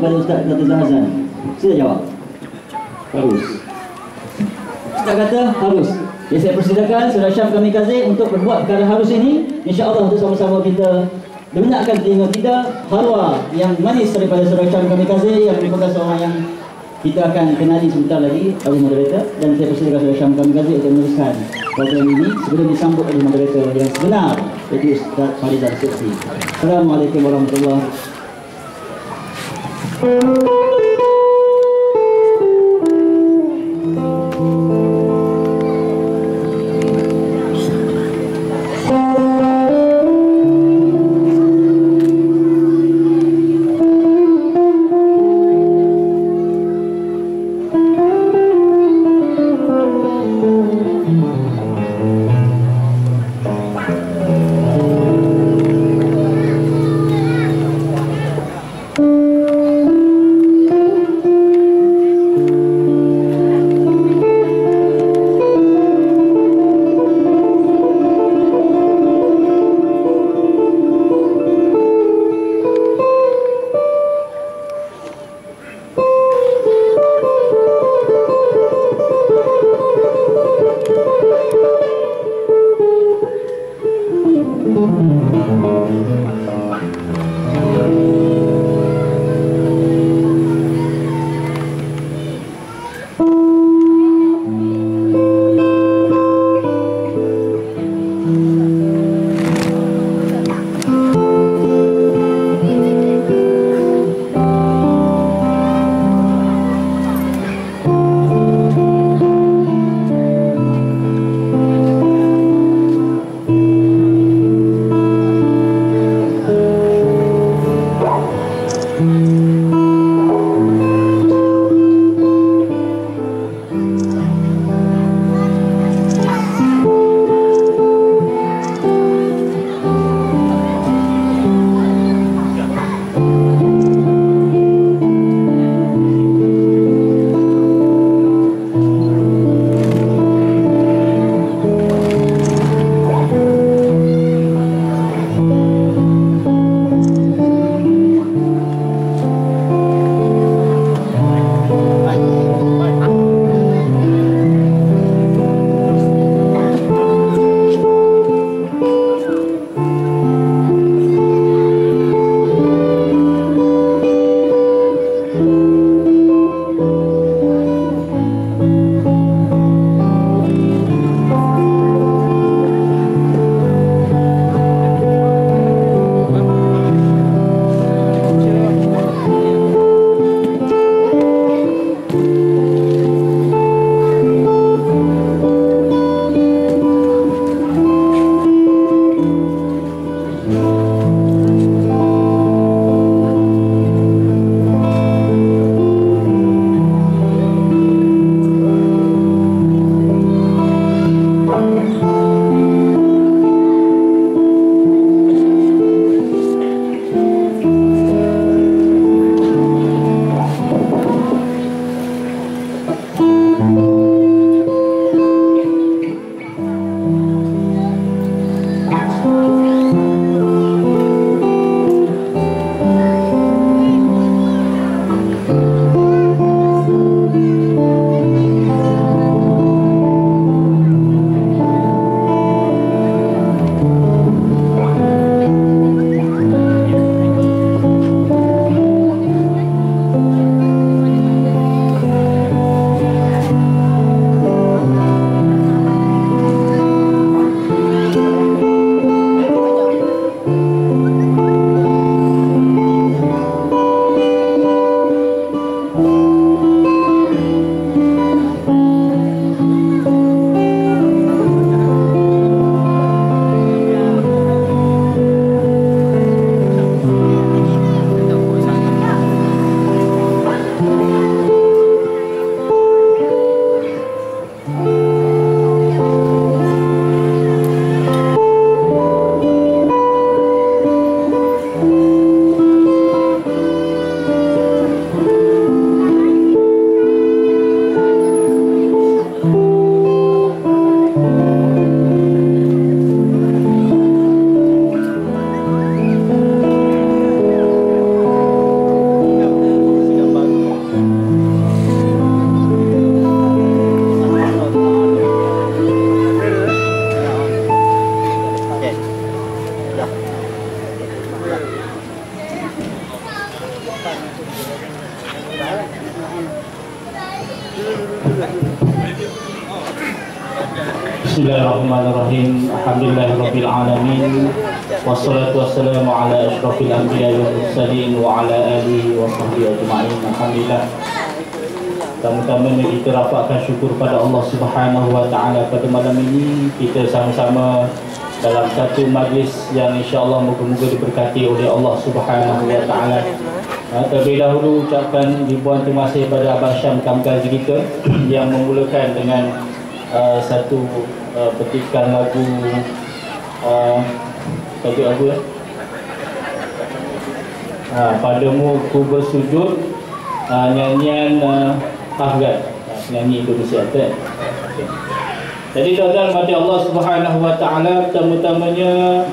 Kepada Ustaz Dr. Zahazan. Sila jawab. Harus. Ustaz kata harus. Ya, saya persilakan Saudara Syam Kamikaze untuk berbuat perkara harus ini. InsyaAllah untuk sama-sama kita dengarkan telinga kita harwa yang manis daripada Saudara Syam Kamikaze yang merupakan seorang yang kita akan kenali sebentar lagi oleh moderator, dan saya persilakan Saudara Syam Kamikaze untuk meneruskan program ini sebelum disambut oleh moderator yang sebenar, iaitu Ustaz Faridal Sukti. Assalamualaikum warahmatullahi wabarakatuh. Bismillahirrahmanirrahim. Alhamdulillahirabbil alamin. Wassalatu wassalamu ala asyrafil anbiya'i wal mursalin wa ala alihi wa sahbihi ajma'in. Alhamdulillah. Pertama-tama kita rapatkan syukur pada Allah Subhanahu wa taala pada malam ini kita sama-sama dalam satu majlis yang insya-Allah moga-moga diberkati oleh Allah Subhanahu wa taala. Terlebih dahulu ucapkan ribuan terima kasih pada Abang Syam Kamkazi kita yang memulakan dengan satu petikan lagu tajuk lagu Padamu Ku Bersujud, nyanyian Afgan, nyanyi Indonesia kan. Jadi tuan-tuan mati Allah Subhanahu wa taala, pertama-tamanya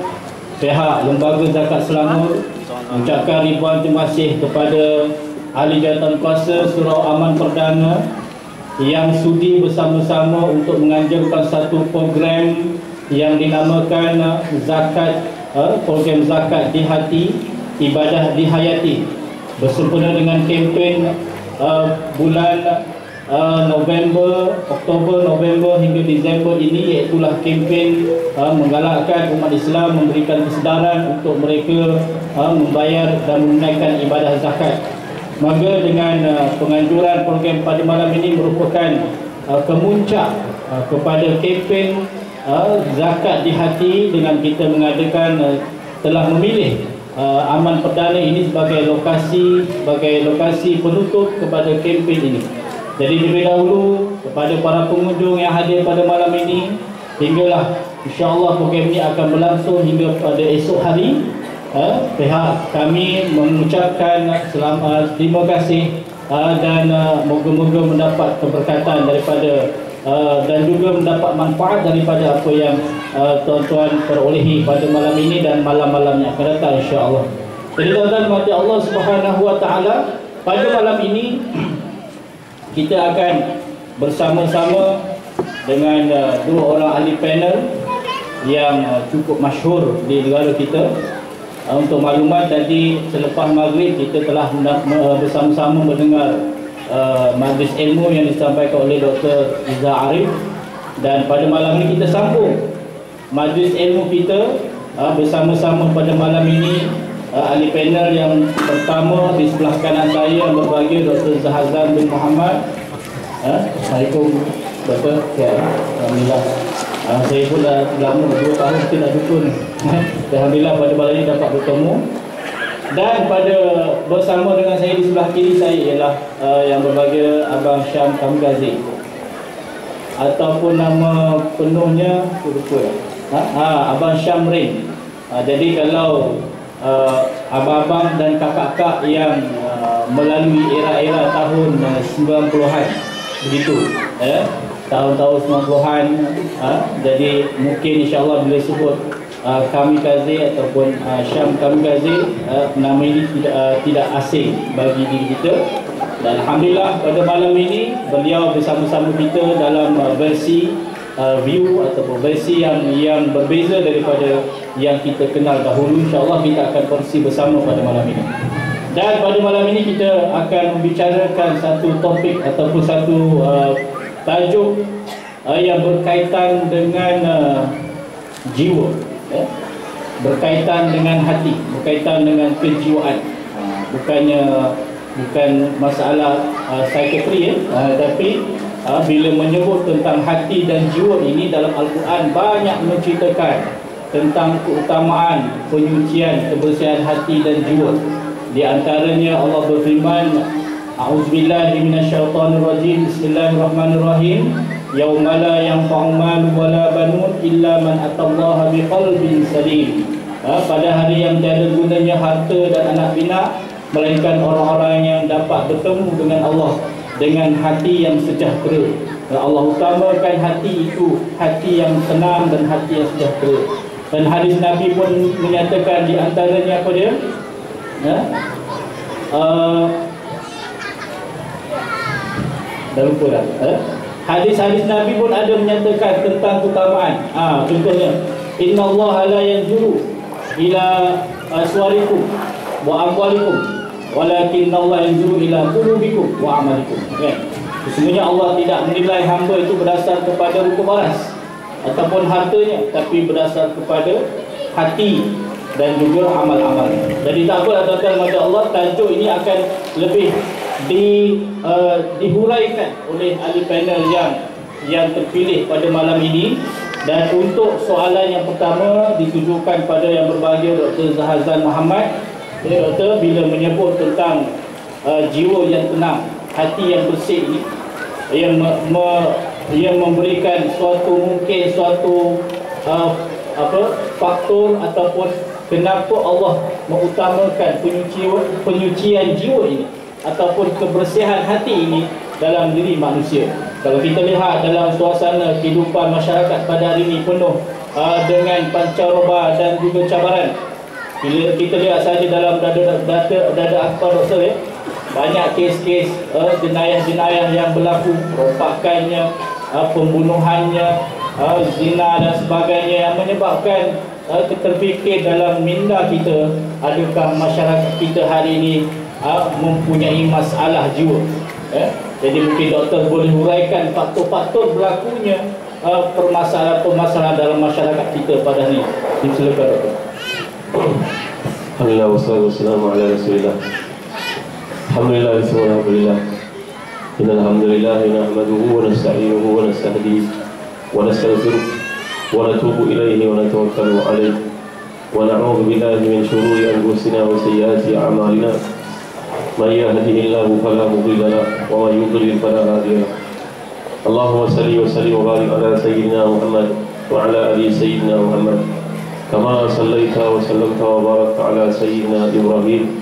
pihak Lembaga Zakat Selangor mengucapkan ribuan terima kasih kepada Ahli Jawatankuasa Surau Aman Perdana yang sudi bersama-sama untuk menganjurkan satu program yang dinamakan zakat, program zakat di hati, ibadah di hayati, bersempena dengan kempen bulan Oktober, November hingga Disember ini, iaitulah kempen menggalakkan umat Islam memberikan kesedaran untuk mereka membayar dan menunaikan ibadah zakat. Maka dengan penganjuran program pada malam ini merupakan kemuncak kepada kempen zakat di hati, dengan kita mengadakan telah memilih Aman Perdana ini sebagai lokasi penutup kepada kempen ini. Jadi terlebih dahulu kepada para pengunjung yang hadir pada malam ini, hinggalah insya-Allah program ini akan berlangsung hingga pada esok hari. Pihak kami mengucapkan terima kasih dan moga-moga mendapat keberkatan daripada dan juga mendapat manfaat daripada apa yang tuan-tuan perolehi pada malam ini dan malam-malam yang akan datang insya-Allah. Jadi tuan-tuan mati Allah Subhanahu wa taala, pada malam ini kita akan bersama-sama dengan dua orang ahli panel yang cukup masyhur di negara kita. Untuk maklumat, tadi selepas maghrib kita telah bersama-sama mendengar majlis ilmu yang disampaikan oleh Dr. Iza Arif, dan pada malam ini kita sambung majlis ilmu kita bersama-sama pada malam ini. Ahli panel yang pertama di sebelah kanan saya yang berbahagia Dr. Zahazan bin Muhammad. Assalamualaikum Dr. Alhamdulillah. Saya pun dah lama 2 tahun kita dah jumpa ni. Alhamdulillah pada malam ini dapat bertemu. Dan pada bersama dengan saya di sebelah kiri saya ialah yang berbahagia Abang Syam Kamkazi, ataupun nama penuhnya aku lupa. Abang Syam Rin. Jadi kalau abang-abang dan kakak-kakak yang melalui era-era tahun 90-an begitu, tahun-tahun 90-an, jadi mungkin insya-Allah bila sebut Kamikaze ataupun Syam Kamikaze, nama ini tidak asing bagi diri kita. Dan alhamdulillah pada malam ini beliau bersama-sama kita dalam versi view ataupun versi yang berbeza daripada yang kita kenal dahulu. InsyaAllah kita akan kongsi bersama pada malam ini. Dan pada malam ini kita akan membicarakan satu topik ataupun satu tajuk yang berkaitan dengan jiwa, berkaitan dengan hati, berkaitan dengan kejiwaan. Bukan masalah psikiatri, tapi bila menyebut tentang hati dan jiwa ini dalam Al-Quran banyak menceritakan tentang keutamaan penyucian, kebersihan hati dan jiwa. Di antaranya Allah berfirman, A'udzubillahi minasyaitonirrajim, Bismillahirrahmanirrahim, Yauma la yanfa'u malun wala banun illa man atallaha biqalbin salim. Pada hari yang tiada gunanya harta dan anak bina, melainkan orang-orang yang dapat bertemu dengan Allah dengan hati yang sejahtera. Allah utamakan hati itu, hati yang tenang dan hati yang sejahtera. Dan hadis Nabi pun menyatakan di antaranya apa dia? Dah lupa dah. Hadis-hadis Nabi pun ada menyatakan tentang keutamaan. Contohnya, Innallaha la yanzuru ila aswarikum wa amwalikum, walakinnallaha yanzuru ila qulubikum wa a'malikum. Sesungguhnya Allah tidak menilai hamba itu berdasar kepada rupa baras ataupun hartanya, tapi berdasar kepada hati dan juga amal-amal. Jadi tak apalah tuan-tuan mata Allah, tajuk ini akan lebih dihuraikan oleh ahli panel yang terpilih pada malam ini. Dan untuk soalan yang pertama ditujukan pada yang berbahagia Dr. Zahazan Muhammad. Doktor, bila menyebut tentang jiwa yang tenang, hati yang bersih ini, yang memberikan suatu faktor ataupun kenapa Allah mengutamakan penyucian jiwa ini ataupun kebersihan hati ini dalam diri manusia. Kalau kita lihat dalam suasana kehidupan masyarakat pada hari ini penuh dengan pancaroba dan juga cabaran. Bila kita lihat saja dalam data akhbar doktor, banyak kes-kes jenayah-jenayah yang berlaku, rompakannya, pembunuhannya, zina dan sebagainya, yang menyebabkan kita terfikir dalam minda kita, adakah masyarakat kita hari ini mempunyai masalah jiwa. Jadi mungkin doktor boleh huraikan faktor-faktor berlakunya permasalahan-permasalahan dalam masyarakat kita pada hari ini. Silakan doktor. Alhamdulillah wassalatu wassalamu ala Rasulillah. Alhamdulillah walhamdulillah. Innal hamdalillah nahmaduhu wa nasta'inuhu wa nastahdihi wa nastaghfiruh wa natubu ilayhi wa natawakkalu alayhi wa na'udzu billahi min shururi anfusina wa sayyiati a'malina. Man yahdihillahu fala mudilla lahu wa man yudlil fala hadiya lahu. Allahumma salli wa sallim wa barik ala sayyidina Muhammad wa ala ali sayyidina Muhammad kama sallaita wa sallamta wa barakta ala sayyidina Ibrahim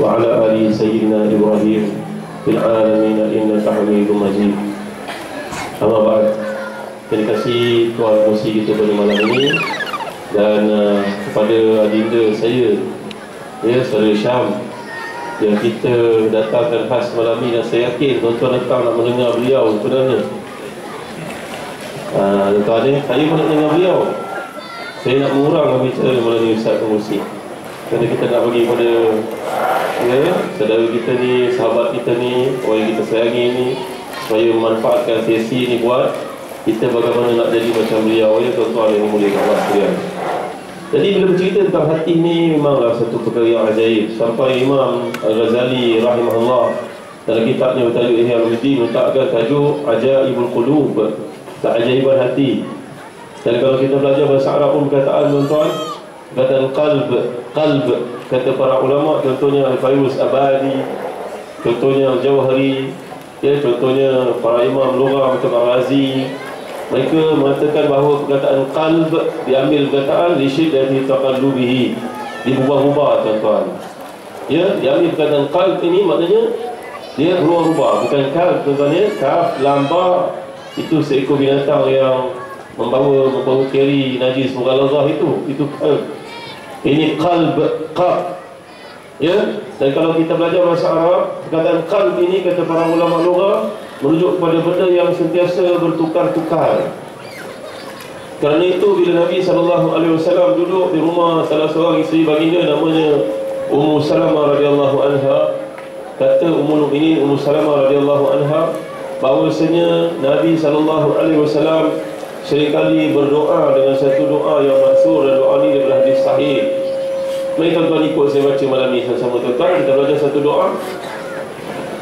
wa ala ali sayyidina Ibrahim fil alamin innaka Hamidum Majid. Amma ba'd. Terima kasih tuan kursi kita pada malam ini, dan kepada adinda saya, saudara Syam, yang kita datangkan khas malam ini, dan saya yakin tuan-tuan datang nak mendengar beliau sebenarnya. Tuan-tuan ni, saya pun nak dengar beliau. Saya nak mengurang bicara malam ni Ustaz Pengurusi, kerana kita nak bagi pada saudara kita ni, sahabat kita ni, orang yang kita sayangi ni, supaya memanfaatkan sesi ni buat kita bagaimana nak jadi macam beliau, tuan-tuan yang memuliakan Allah sekalian. Jadi bila bercerita tentang hati ni, memanglah satu perkara yang ajaib. Sampai Imam Al-Ghazali rahimahullah dalam kitabnya bertajuk Ihya Ulumuddin meletakkan tajuk Ajaibul Qulub, keajaiban hati. Dan kalau kita belajar bahasa Arab pun perkataan, tuan-tuan, perkataan qalb, kata para ulama, contohnya Al-Fayruz Abadi, contohnya Al-Jawhari, contohnya para imam lughah macam Al-Razi. Mereka mengatakan bahawa perkataan qalb diambil perkataan lisyiddati taqallubihi, diubah-ubah, tuan-tuan. Diambil perkataan qalb ini maknanya dia berubah-ubah, bukan qalb, tuan-tuan. Kaf, lam, ba itu seekor binatang yang membawa carry najis mughalazah, itu qalb. Ini qalb, qaf. Dan kalau kita belajar bahasa Arab, perkataan qalb ini kata para ulama lughah merujuk kepada benda yang sentiasa bertukar-tukar. Kerana itu bila Nabi SAW duduk di rumah salah seorang isteri baginda namanya Ummu Salamah radhiyallahu anha, kata Ummul Mukminin Ummu Salamah radhiyallahu anha bahawasanya Nabi SAW seringkali berdoa dengan satu doa yang masyhur, dan doa ini daripada hadis sahih. Mari tuan-tuan ikut saya baca malam ini sama-sama, tuan-tuan. Kita belajar satu doa.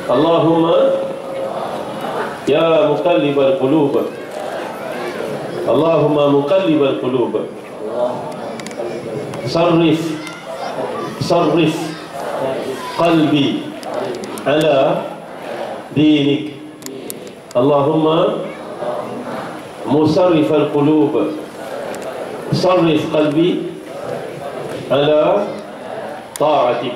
Allahumma ya muqallibal qulub, Allahumma muqallibal qulub, sarrif qalbi ala dinik. Allahumma musarrifal qulub, sarrif qalbi ala ta'atik.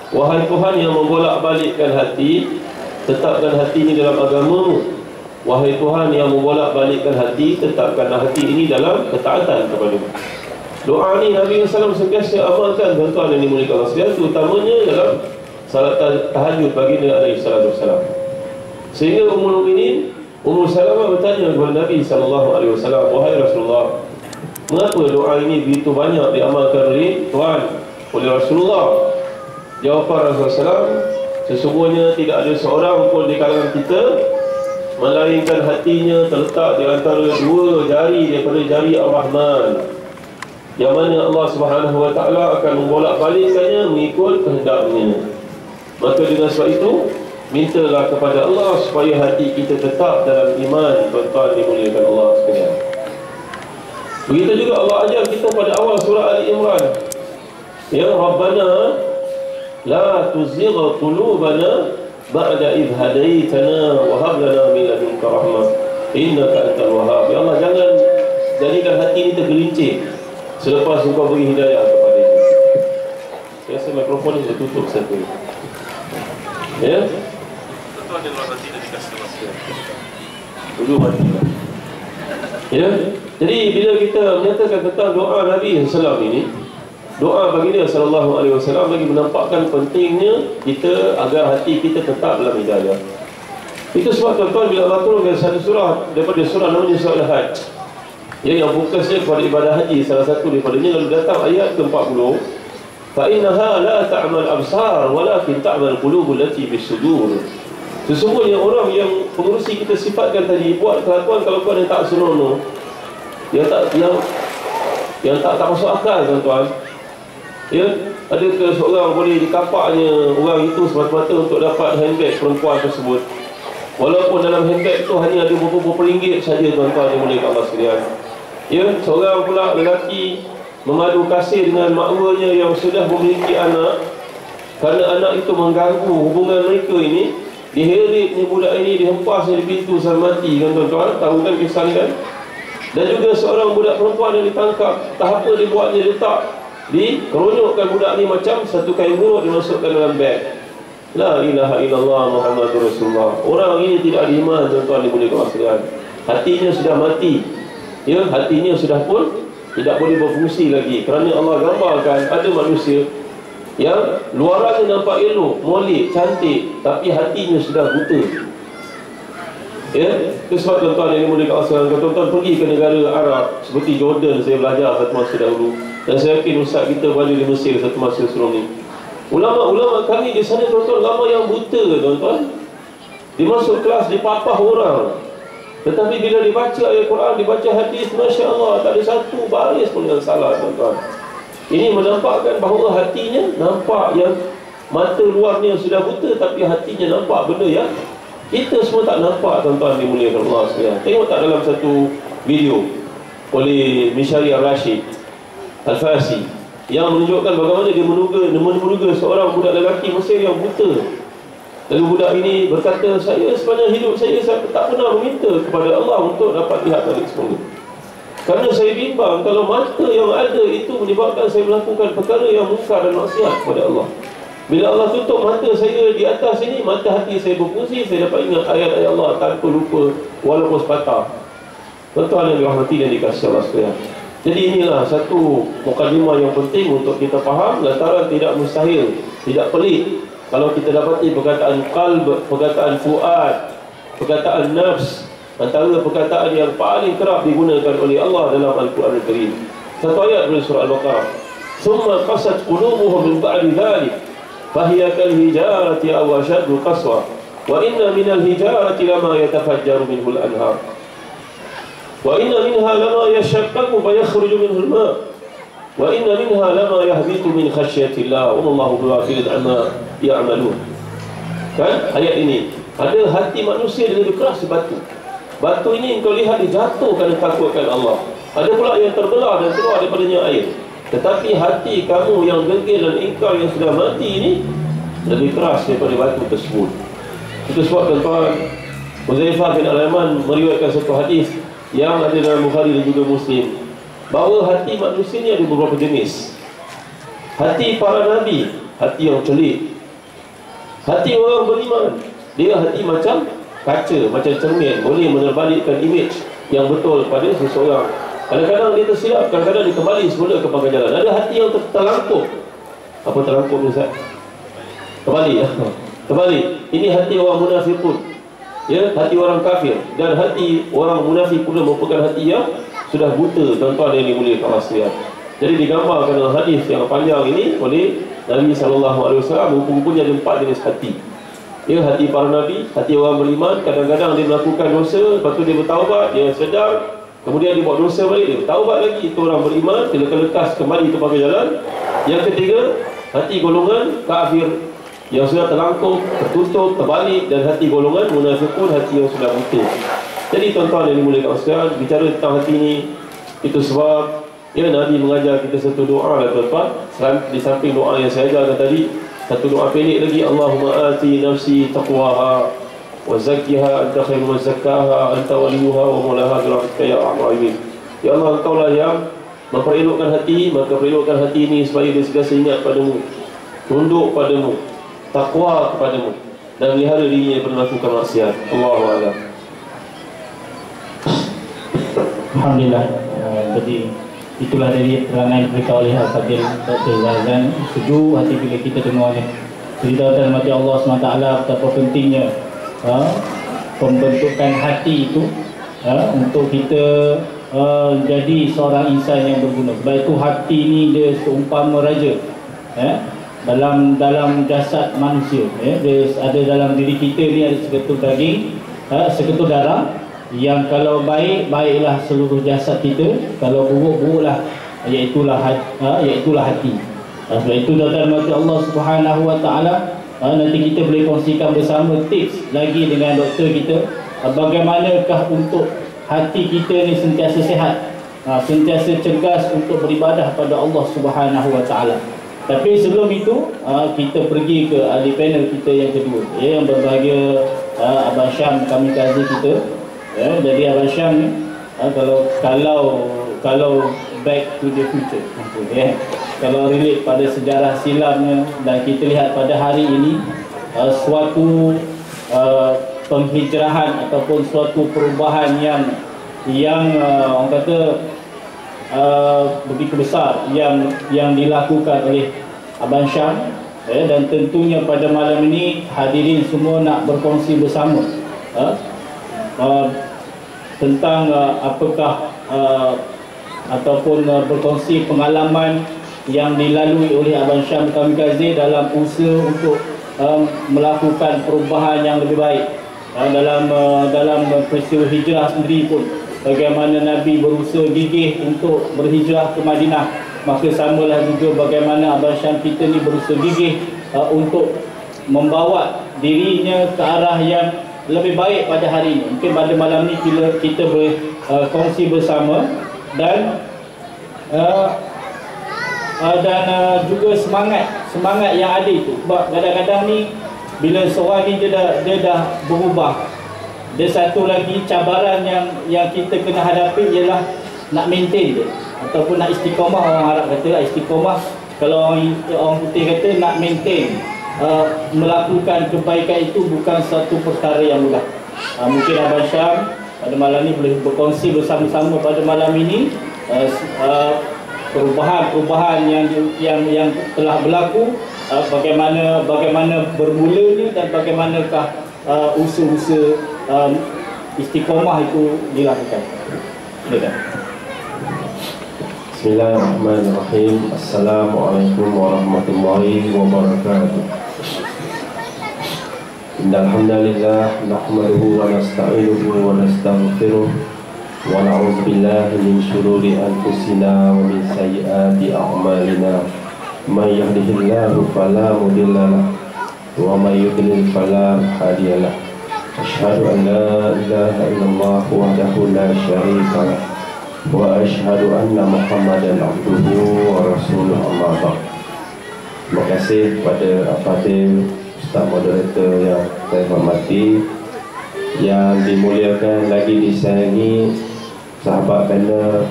Wahai Tuhan yang membolak-balikkan hati, tetapkan hati ini dalam agamamu. Wahai Tuhan yang membolak-balikkan hati, tetapkanlah hati ini dalam ketaatan kepadamu. Doa ni Nabi SAW sentiasa amalkan, tuan-tuan yang dimuliakan Allah sekalian, terutamanya dalam salat tahajud baginda alaihi salatu wassalam. Sehingga Ummul Mukminin Ummu Salamah bertanya kepada Nabi SAW, wahai Rasulullah, mengapa doa ini begitu banyak diamalkan oleh Tuhan, oleh Rasulullah? Jawapan Rasulullah SAW, sesungguhnya tidak ada seorang pun di kalangan kita melainkan hatinya terletak di antara dua jari daripada jari Ar-Rahman, yang mana Allah Subhanahu Wa Taala akan membolak-balikkannya mengikut kehendaknya. Maka dengan sebab itu, mintalah kepada Allah supaya hati kita tetap dalam iman. Tuan-tuan dimuliakan Allah sekalian. Begitu juga Allah ajar kita pada awal surah Ali Imran, ya Rabbana la tuzigh qulubana ba'da idh hadaitana wa hab lana min ladunka rahmah innaka antal wahhab. Ya Allah, jangan jadikan hati ini tergelincir selepas Engkau beri hidayah kepada kita. Saya rasa mikrofon ini sudah tutup satu. Ya, tuan di luar nanti dah dikasih masa dulu mati. Ya, jadi bila kita menyatakan tentang doa Nabi SAW ini, doa baginda sallallahu alaihi wasallam bagi menampakkan pentingnya kita agar hati kita tetap dalam hidayah. Itu sebab tuan-tuan, bila Allah turunkan satu surah daripada surah namanya surah Al-Hajj, yang fokusnya kepada ibadah haji, salah satu daripadanya, lalu datang ayat ke-40, fa innaha la ta'mal absar walakin ta'mal qulubul lati bis-sudur. Sesungguhnya orang yang pengurusi kita sifatkan tadi buat kelakuan kelakuan yang tak senonoh, yang tak masuk akal, tuan-tuan. Ya, adakah seorang boleh dikapaknya orang itu semata-mata untuk dapat handbag perempuan tersebut, walaupun dalam handbag itu hanya ada beberapa ringgit saja, tuan-tuan yang boleh Allah sekalian. Ya, seorang pula lelaki memadu kasih dengan maklunya yang sudah memiliki anak, kerana anak itu mengganggu hubungan mereka ini, diheret ni budak ini, dihempas di pintu sampai mati, kan tuan-tuan, tahu kan kisah ni kan? Dan juga seorang budak perempuan yang ditangkap, tahap apa dibuatnya, letak dikeronyokkan budak ni macam satu kain buruk dimasukkan dalam beg. La ilaha illallah Muhammadur Rasulullah. Orang ini tidak ada iman, tuan-tuan dimuliakan Allah sekalian. Hatinya sudah mati. Ya, hatinya sudah pun tidak boleh berfungsi lagi. Kerana Allah gambarkan ada manusia yang luarannya nampak elok, molek, cantik, tapi hatinya sudah buta. Ya, itu sebab tuan-tuan yang dimuliakan Allah sekalian, kalau tuan-tuan pergi ke negara Arab seperti Jordan, saya belajar satu masa dahulu, dan saya yakin ustaz kita berada di Mesir satu masa sebelum ni. Ulama-ulama kami di sana, tuan-tuan, lama yang buta, tuan-tuan. Dia masuk kelas, dipapah orang. Tetapi bila dibaca ayat Quran, dibaca hadis, Masya Allah, tak ada satu baris pun yang salah, tuan-tuan. Ini menampakkan bahawa hatinya nampak yang mata luarnya sudah buta, tapi hatinya nampak benda yang kita semua tak nampak, tuan-tuan dimuliakan Allah sekalian. Tengok tak dalam satu video oleh Mishari Al-Rashid Al-Farsi yang menunjukkan bagaimana dia menuga seorang budak lelaki Mesir yang buta. Lalu budak ini berkata, saya sepanjang hidup saya tak pernah meminta kepada Allah untuk dapat lihat balik semula, kerana saya bimbang kalau mata yang ada itu menyebabkan saya melakukan perkara yang mungkar dan maksiat kepada Allah. Bila Allah tutup mata saya di atas ini, mata hati saya berfungsi, saya dapat ingat ayat-ayat Allah tanpa lupa walaupun sepatah. Tuan-tuan yang dirahmati dan dikasihi Allah sekalian. Jadi inilah satu mukadimah yang penting untuk kita faham, lantaran tidak mustahil, tidak pelik kalau kita dapati perkataan qalb, perkataan fuad, perkataan nafs, antara perkataan yang paling kerap digunakan oleh Allah dalam Al-Quran Al-Karim. Satu ayat dari surah Al-Baqarah, "Tsumma qasat qulubuhum min ba'di dzalik, fahiya kal hijarati aw ashaddu qaswa, wa inna minal hijarati lama yatafajjaru minhu al-anhar, wa inna minha lama yashaqqaqu fa yakhruju minhu al-ma', wa inna minha lama yahbitu min khasyatillah, wallahu bighafilin amma ya'malun." Kan ayat ini, ada hati manusia dia lebih keras dari batu. Batu ini engkau lihat dia jatuh kerana takutkan Allah. Ada pula yang terbelah dan keluar daripadanya air. Tetapi hati kamu yang degil dan ingkar yang sudah mati ini lebih keras daripada batu tersebut. Itu sebab tuan-tuan, Huzaifah bin Al-Yaman meriwayatkan satu hadis yang ada dalam Bukhari dan juga Muslim, bahawa hati manusia ini ada beberapa jenis. Hati para nabi, hati yang celik. Hati orang beriman, dia hati macam kaca, macam cermin, boleh menerbalikkan imej yang betul pada seseorang. Kadang-kadang dia tersilap, kadang-kadang dia kembali semula ke pangkal jalan. Ada hati yang terlangkup. Apa terlangkup ni Ustaz? Terbalik. Ini hati orang munafiqun, ya, hati orang kafir. Dan hati orang munafik pula merupakan hati yang sudah buta, tuan-tuan yang dimuliakan Allah sekalian. Jadi digambarkan dalam hadis yang panjang ini oleh Nabi SAW rupa-rupanya ada 4 jenis hati. Ya, hati para Nabi, hati orang beriman. Kadang-kadang dia melakukan dosa, lepas tu dia bertaubat, dia sedar, kemudian dia buat dosa balik, dia bertaubat lagi. Itu orang beriman, dia lekas kembali ke jalan. Yang ketiga, hati golongan kafir, yang sudah terlangkau, tertutup, terbalik. Dan hati golongan munafiqun, hati yang sudah buta. Jadi tuan-tuan yang dimuliakan sekalian, bicara tentang hati ini, itu sebab ya Nabi mengajar kita satu doa lah tuan-tuan. Di samping doa yang saya ajarkan tadi, satu doa pendek lagi, Allahumma ati nafsi taqwaha wa zakkiha anta khairu man zakkaha anta waliyuha wa mawlaha birahmatika ya arhamar rahimin. Ya Allah, Engkau lah yang memperelokkan hati, maka perelokkan hati ini supaya dia sentiasa ingat padamu, tunduk padamu, takwa kepadamu, dan melihara dirinya daripada melakukan maksiat. Allahu a'lam. Alhamdulillah. Jadi itulah dari terangan diberikan oleh Al-Fadhil Dr. Zazan. Sejuk hati bila kita dengarnya. Cerita dalam hati Allah SWT betapa pentingnya pembentukan hati itu untuk kita jadi seorang insan yang berguna. Sebab itu hati ini dia seumpama raja dalam jasad manusia. Dia ada dalam diri kita ni ada seketul daging, seketul darah, yang kalau baik, baiklah seluruh jasad kita. Kalau buruk, buruklah, iaitulah hati. Sebab itu tuan-tuan mati Allah Subhanahu Wa Taala, nanti kita boleh kongsikan bersama tips lagi dengan doktor kita, bagaimanakah untuk hati kita ni sentiasa sihat, sentiasa cergas untuk beribadah pada Allah Subhanahu Wa Taala. Tapi sebelum itu, kita pergi ke ahli panel kita yang kedua, yang berbahagia Abang Syam, kami kazi kita. Jadi Abang Syam ni, kalau back to the future, kalau relate pada sejarah silamnya, dan kita lihat pada hari ini suatu penghijrahan ataupun suatu perubahan yang orang kata begitu besar yang dilakukan oleh Abang Syam, dan tentunya pada malam ini hadirin semua nak berkongsi bersama tentang apakah ataupun berkongsi pengalaman yang dilalui oleh Abang Syam Kamikaze dalam usaha untuk melakukan perubahan yang lebih baik dalam peristiwa hijrah sendiri pun. Bagaimana Nabi berusaha gigih untuk berhijrah ke Madinah, maka samalah juga bagaimana Abang Syam kita ni berusaha gigih untuk membawa dirinya ke arah yang lebih baik pada hari ini. Mungkin pada malam ni kita berkongsi bersama dan juga semangat yang ada itu. Sebab kadang-kadang ni bila seorang ni dia dah berubah, dia satu lagi cabaran yang kita kena hadapi ialah nak maintain dia, ataupun nak istiqamah. Orang Arab kata istiqamah, kalau orang putih kata nak maintain. Melakukan kebaikan itu bukan satu perkara yang mudah. Mungkin Abang Syam pada malam ini boleh berkongsi bersama-sama pada malam ini perubahan-perubahan yang telah berlaku, bagaimana bermulanya dan bagaimanakah usaha-usaha istiqamah itu dilakukan. Bismillahirrahmanirrahim. Assalamualaikum warahmatullahi wabarakatuh. Innal hamdalillah nahmaduhu wa nasta'inuhu wa nastaghfiruh wa na'udzu billahi min shururi anfusina wa min sayyiati a'malina. May yahdihillahu fala mudilla lahu wa may yudlil fala hadiya lahu. Asyhadu an la ilaha illallah wahdahu la syarika lahu wa asyhadu anna Muhammadan abduhu wa rasuluhu, amma ba'd. Terima kasih kepada Al-Fadhil Ustaz Moderator yang saya hormati, yang dimuliakan lagi disayangi sahabat panel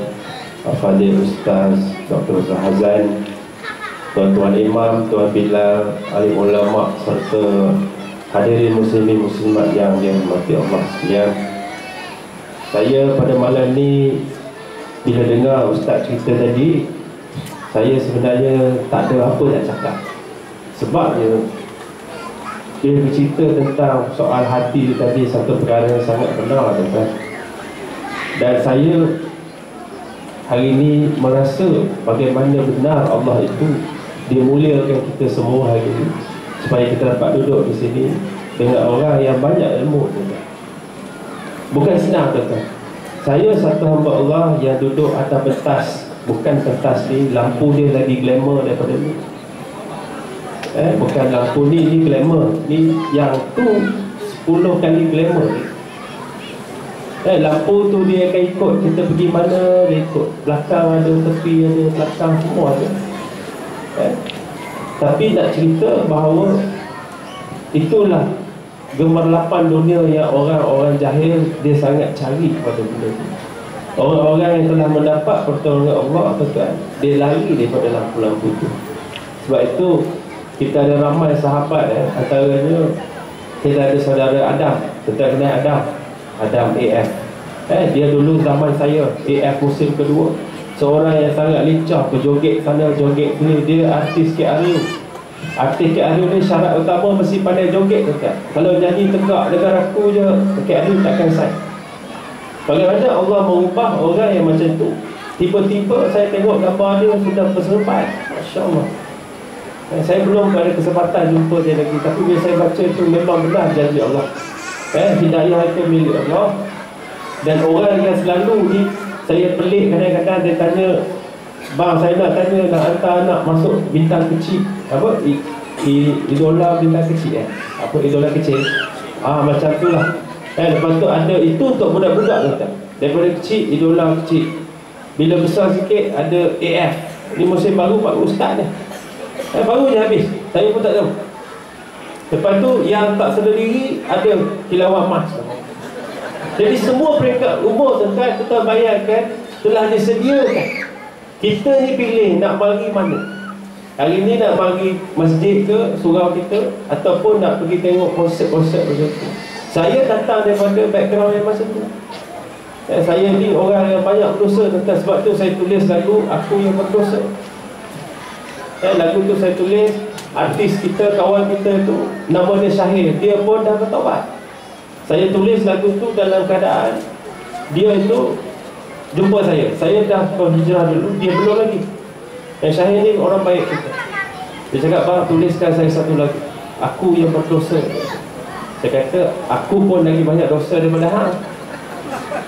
Al-Fadhil Ustaz Dr. Zahazan, Tuan-Tuan Imam, Tuan Bilal, alim ulama serta hadirin muslimin muslimat yang dirahmati Allah sekalian. Saya pada malam ni bila dengar Ustaz cerita tadi, saya sebenarnya tak ada apa nak cakap. Sebab dia bercerita tentang soal hati tadi, satu perkara yang sangat benar, kan? Dan saya hari ini merasa bagaimana benar Allah itu dia muliakan kita semua hari ini supaya kita dapat duduk di sini dengan orang yang banyak ilmu. Bukan senang, tuan-tuan. Saya satu hamba Allah yang duduk atas pentas, bukan pentas ni, lampu dia lagi glamour daripada ni. Bukan lampu ni glamour, ni yang tu 10 kali glamour. Lampu tu dia akan ikut kita pergi mana, dia ikut belakang ada, tepi ada, belakang semua ada. Tapi nak cerita bahawa itulah gemerlapan dunia yang orang-orang jahil dia sangat cari pada benda itu. Orang-orang yang telah mendapat pertolongan Allah, tuan, dia lari daripada lampu-lampu itu. Sebab itu kita ada ramai sahabat, antaranya kita ada saudara Adam. Kita kenal Adam AF. Dia dulu zaman saya AF musim kedua, seorang yang sangat lincah, berjoget sana joget sini. Dia artis KRU. Artis KRU ni syarat utama mesti pandai joget, tuan. Kalau nyanyi tegak dengan aku je, KRU takkan sah. Bagaimana Allah mengubah orang yang macam tu. Tiba-tiba saya tengok gambar dia sudah berserempat. Masya Allah. Saya belum ada kesempatan jumpa dia lagi, tapi bila saya baca itu memang benar janji Allah. Hidayah itu milik Allah. Dan orang yang selalu ni, saya pelik kadang-kadang dia tanya, bang saya nak tanya, nak hantar anak masuk bintang kecil, apa, idola bintang kecil, apa idola kecil, macam tu lah. Lepas tu ada itu untuk budak-budak, kata. Daripada kecil, idola kecil. Bila besar sikit, ada AF. Ni musim baru Pak Ustaz ni. Baru je habis, saya pun tak tahu. Lepas tu yang tak sedar diri, ada kilauan emas. Jadi semua peringkat umur, tuan-tuan, kita bayangkan telah disediakan. Kita ni pilih nak bagi mana. Hari ni nak bagi masjid ke surau kita, ataupun nak pergi tengok konsert-konsert macam tu. Saya datang daripada background yang macam tu. Saya ni orang yang banyak berdosa, tuan-tuan. Sebab tu saya tulis lagu Aku Yang Berdosa. Lagu tu saya tulis, artis kita, kawan kita tu, nama dia Syahir. Dia pun dah bertaubat. Saya tulis lagu tu dalam keadaan dia itu jumpa saya. Saya dah berhijrah dulu, dia belum lagi. Syahir ni orang baik kita. Dia cakap, bang, tuliskan saya satu lagu, Aku Yang Berdosa. Saya kata, aku pun lagi banyak dosa daripada hang.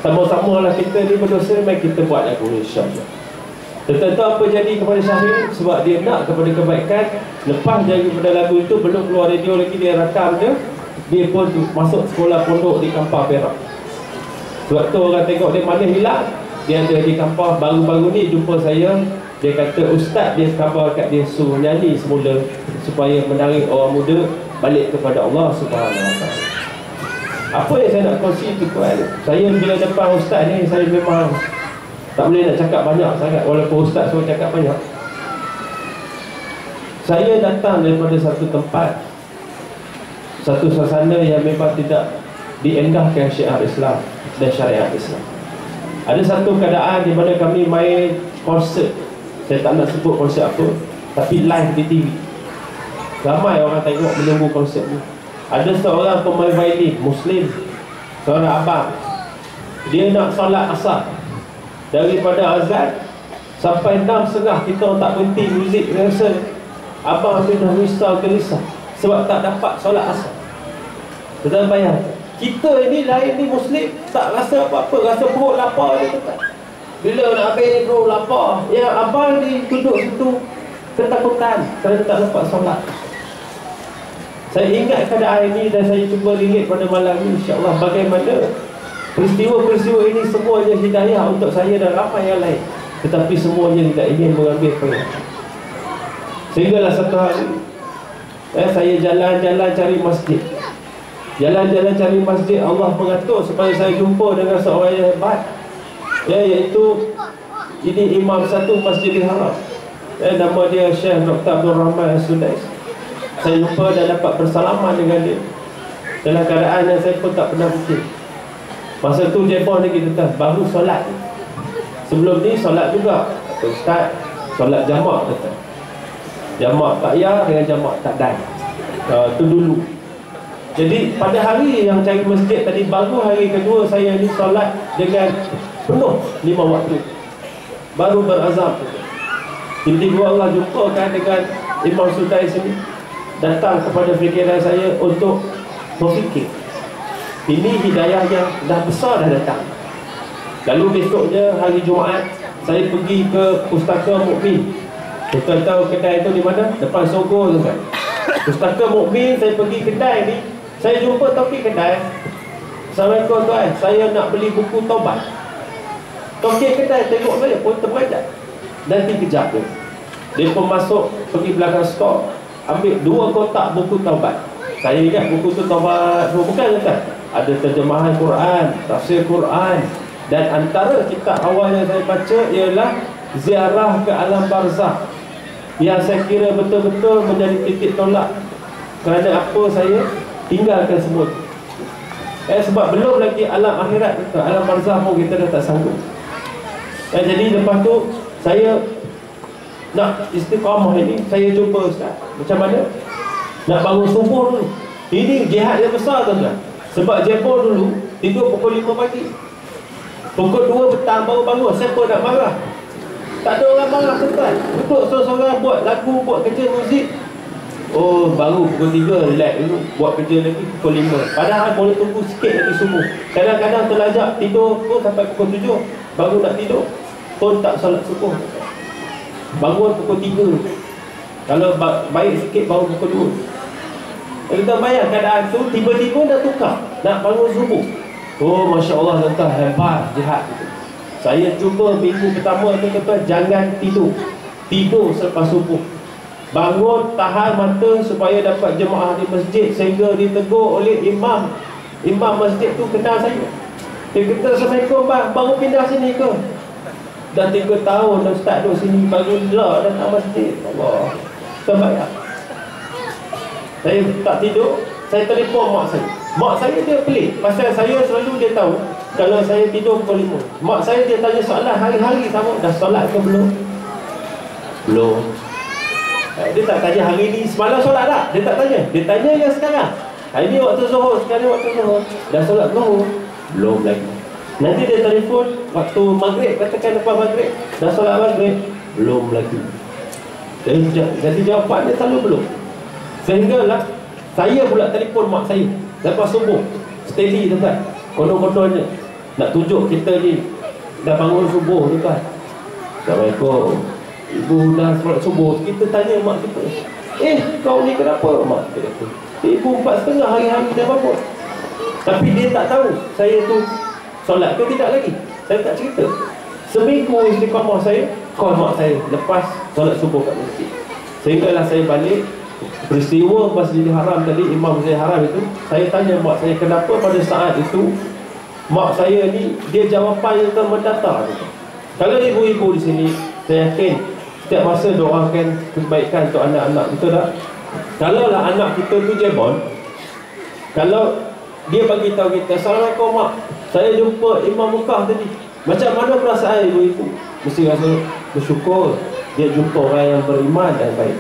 Sama-sama lah kita ni berdosa, mari kita buat lagu, insyaAllah. Tentu apa jadi kepada Syahir? Sebab dia nak kepada kebaikan. Lepas daripada lagu itu, belum keluar radio lagi, dia rakam je. Dia pun masuk sekolah pondok di Kampar Perak. Sebab tu orang tengok dia mana hilang, dia ada di Kampar. Baru-baru ni jumpa saya, dia kata ustaz dia khabar kat dia suruh nyanyi semula supaya menarik orang muda balik kepada Allah Subhanahu Wa Taala. Apa yang saya nak kongsi tu, tuan? Saya bila depan ustaz ni, saya memang tak boleh nak cakap banyak sangat, walaupun ustaz suruh cakap banyak. Saya datang daripada satu tempat, satu suasana yang memang tidak diendahkan syiar Islam dan syariat Islam. Ada satu keadaan di mana kami main konsert. Saya tak nak sebut konsert apa, tapi live di TV. Ramai orang tengok menunggu konsert ni. Ada seorang pemain violin Muslim, seorang abang. Dia nak solat asar. Daripada azan sampai 6.30 kita tak berhenti muzik rehearsal. Abang tu dah risau gelisah sebab tak dapat solat asar. Kita bayang, kita ini lain ni Muslim, tak rasa apa-apa, rasa perut lapar je, tak. Bila nak habis ni perut lapar, yang abang ni duduk situ ketakutan kerana tak dapat solat. Saya ingat keadaan ini dan saya cuba relate pada malam ini, insya-Allah, bagaimana peristiwa-peristiwa ini semuanya hidayah untuk saya dan ramai yang lain. Tetapi semuanya tidak ingin mengambil peluang. Sehinggalah satu hari saya jalan-jalan cari masjid. Jalan-jalan cari masjid, Allah mengatur supaya saya jumpa dengan seorang yang hebat, iaitu ini imam satu Masjidil Haram. Nama dia Syekh Dr. Abdul Rahman As-Sudais. Saya jumpa dan dapat bersalaman dengan dia dalam keadaan yang saya pun tak pernah fikir. Masa tu dia pun lagi tetap baru solat. Sebelum ni solat juga, ustaz, solat jamak kata. Jamak takyah dengan jamak takdan. Itu dulu. Jadi pada hari yang cari masjid tadi, baru hari kedua saya ni solat dengan penuh 5 waktu. Baru berazam. Tiba-tiba Allah jumpakan dengan Imam Sudai sini datang kepada fikiran saya untuk berfikir. Ini hidayah yang dah besar dah datang. Lalu besoknya hari Jumaat, saya pergi ke Pustaka Mukmin. Tuan tahu kedai itu di mana? Depan Sogo tu kan. Pustaka Mukmin, saya pergi kedai ni, saya jumpa toki kedai. Assalamualaikum tuan, saya nak beli buku taubat. Toki kedai tengok saya pun terperanjat. Nanti kejap tu, dia pun masuk, pergi belakang stok, ambil 2 kotak buku taubat. Saya ingat buku tu taubat, bukan kan? Ada terjemahan Quran, tafsir Quran. Dan antara kitab awal yang saya baca ialah Ziarah ke Alam Barzakh, yang saya kira betul-betul menjadi titik tolak. Kerana apa saya tinggalkan semua. Sebab belum lagi alam akhirat, alam barzakh pun kita dah tak sanggup. Jadi lepas tu saya nak istiqamah ini, saya jumpa Ustaz. Macam mana? Nak bangun subuh dulu. Ini jihad yang besar tuan-tuan. Sebab jebol dulu tidur pukul 5 pagi, pukul 2 petang baru bangun. Siapa nak marah? Tak ada orang marah tuan-tuan. Duduk seorang-seorang buat lagu, buat kerja muzik. Oh, baru pukul 3 relax dulu, buat kerja lagi pukul 5. Padahal boleh tunggu sikit lagi subuh. Kadang-kadang terlajak tidur pun sampai pukul 7, baru nak tidur pun tak solat subuh. Bangun pukul 3. Kalau baik sikit baru pukul 2. Kita bayang keadaan tu, tiba-tiba dah tukar nak bangun subuh. Oh, Masya Allah tuan-tuan, hebat jihad itu. Saya cuba minggu pertama tu tuan-tuan, jangan tidur. Tidur selepas subuh. Bangun, tahan mata supaya dapat jemaah di masjid. Sehingga ditegur oleh imam masjid tu kenal saya. Dia kata, Assalamualaikum bang, baru pindah sini ke? Dah 3 tahun dah start duduk sini, baru lah datang masjid. Allah, terbayar. Saya tak tidur, saya telefon mak saya. Mak saya dia pelik, pasal saya selalu dia tahu kalau saya tidur pukul 5. Mak saya dia tanya soalan hari-hari sama, dah solat ke belum? Belum. Dia tak tanya hari ni semalam solat tak? Dia tak tanya. Dia tanya yang sekarang. Hari ni waktu zuhur, sekarang waktu zuhur. Dah solat zuhur? Belum lagi. Nanti dia telefon waktu maghrib, katakan lepas maghrib. Dah solat maghrib? Belum lagi. Jadi jawapan dia selalu belum. Sehinggalah saya pula telefon mak saya lepas subuh. Steady tuan-tuan. Konon-kononnya nak tunjuk kita ni dah bangun subuh tuan-tuan. Assalamualaikum. Ibu dah solat subuh. Kita tanya mak kita, kau ni kenapa mak? Kita kata, ibu 4.30 hari-hari dah bangun. Tapi dia tak tahu saya tu solat ke tidak lagi. Saya tak cerita. Seminggu istiqamah saya, call mak saya lepas solat subuh kat masjid. Sehinggalah saya balik. Peristiwa Masjidil Haram tadi, Imam Masjidil Haram itu, saya tanya mak saya kenapa pada saat itu. Mak saya ni, dia jawapan yang termendata. Kalau ibu-ibu di sini, saya yakin setiap masa doakan kebaikan untuk anak-anak, betul tak? Kalaulah anak kita tu jebol, kalau dia bagi tahu kita, Assalamualaikum mak, saya jumpa Imam Mukah tadi, macam mana perasaan ibu-ibu? Mesti rasa bersyukur dia jumpa orang yang beriman dan baik.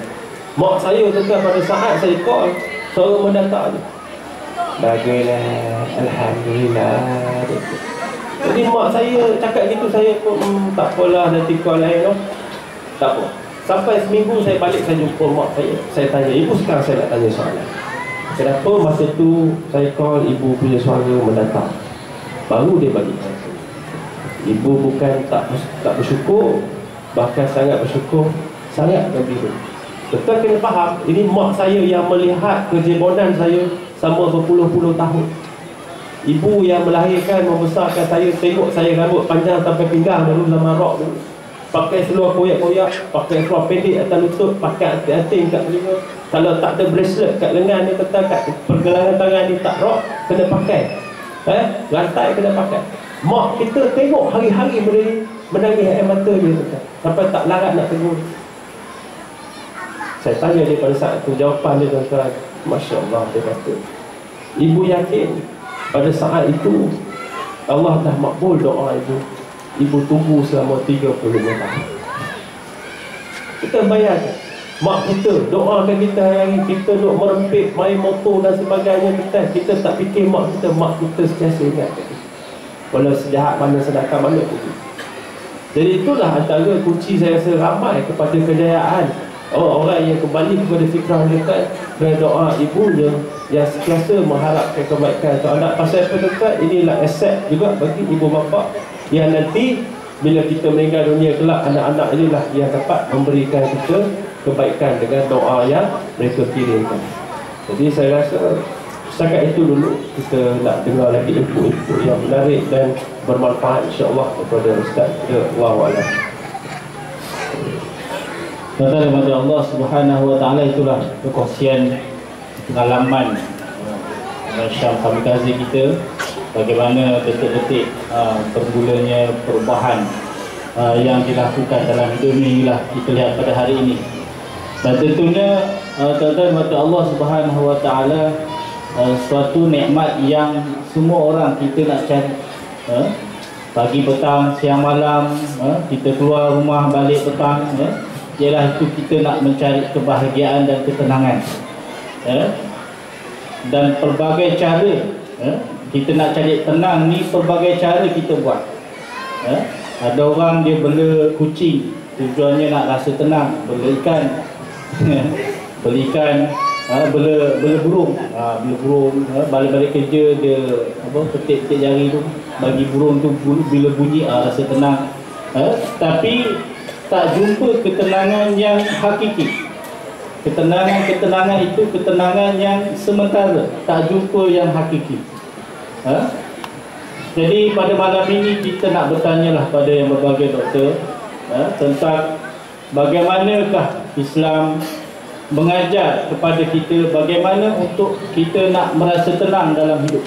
Mak saya tuan pada saat saya call, suara mendata je, bagilah, Alhamdulillah. Jadi mak saya cakap gitu, saya pun tak apalah, nanti call lain. Tak apa. Sampai seminggu saya balik, saya jumpa mak saya. Saya tanya, ibu sekarang saya nak tanya soalan. Kenapa masa tu saya call ibu punya suara mendatang? Baru dia bagi tahu. Ibu bukan tak bersyukur, bahkan sangat bersyukur, sangat gembira. Betul kena faham, ini mak saya yang melihat kejebonan saya selama berpuluh-puluh tahun. Ibu yang melahirkan, membesarkan saya, tengok saya rambut panjang sampai pinggang dulu zaman rock dulu. Pakai seluar koyak-koyak, pakai seluar pendek atas lutut, pakai anting kat telinga. Kalau tak ada bracelet kat lengan ni, tetap kat pergelangan tangan ni tak rock, kena pakai. Rantai kena pakai. Mak kita tengok hari-hari menangis air mata dia tetap, sampai tak larat nak tegur. Saya tanya dia pada saat itu, jawapan dia tuan-tuan, Masya Allah, dia kata, ibu yakin pada saat itu Allah dah makbul doa ibu. Ibu tunggu selama 35 tahun. Kita bayangkan, mak kita doakan kita hari kita duk merempit, main motor dan sebagainya, kita tak fikir mak kita sentiasa ingat. Walau sejahat mana, sedekah mana pun. Jadi itulah antara kunci saya rasa ramai kepada kejayaan orang yang kembali kepada fitrah dekat dan doa ibunya yang sentiasa mengharapkan kebaikan untuk anak. Pasal pendekat inilah aset juga bagi ibu bapa yang nanti bila kita meninggal dunia kelak, anak-anak inilah yang dapat memberikan kita kebaikan dengan doa yang mereka kirimkan. Jadi saya rasa setakat itu dulu kita nak dengar lagi input-input yang menarik dan bermanfaat insya-Allah kepada Ustaz. Wallahualam. Tuan-tuan kepada Allah Subhanahu Wa Taala, itulah perkongsian pengalaman Syam Kamikaze kita, bagaimana detik-detik bermulanya perubahan yang dilakukan dalam hidup ini lah kita lihat pada hari ini. Dan tentunya tuan-tuan kepada Allah Subhanahu Wa Taala, suatu nikmat yang semua orang kita nak cari. Pagi, petang, siang, malam, kita keluar rumah balik petang, ialah itu kita nak mencari kebahagiaan dan ketenangan. Dan pelbagai cara kita nak cari tenang ni, pelbagai cara kita buat. Ada orang dia bela kucing, tujuannya nak rasa tenang. Bela ikan bela ikan, bela burung, bela burung, balik-balik kerja dia petik-petik jari tu bagi burung tu, bila bunyi rasa tenang. Tapi tak jumpa ketenangan yang hakiki. Ketenangan itu ketenangan yang sementara, tak jumpa yang hakiki. Jadi pada malam ini kita nak bertanyalah pada yang berbagai doktor tentang bagaimanakah Islam mengajar kepada kita bagaimana untuk kita nak merasa tenang dalam hidup.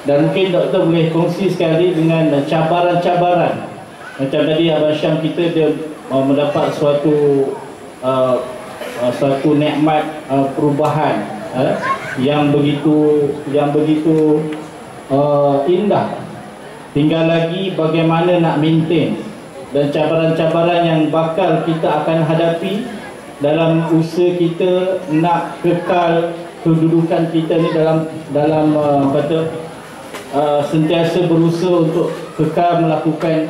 Dan mungkin doktor boleh kongsi sekali dengan cabaran-cabaran. Macam tadi Abang Syam kita dia mendapat suatu nikmat perubahan yang begitu indah. Tinggal lagi bagaimana nak maintain, dan cabaran-cabaran yang bakal kita akan hadapi dalam usaha kita nak kekal kedudukan kita ni dalam sentiasa berusaha untuk kekal melakukan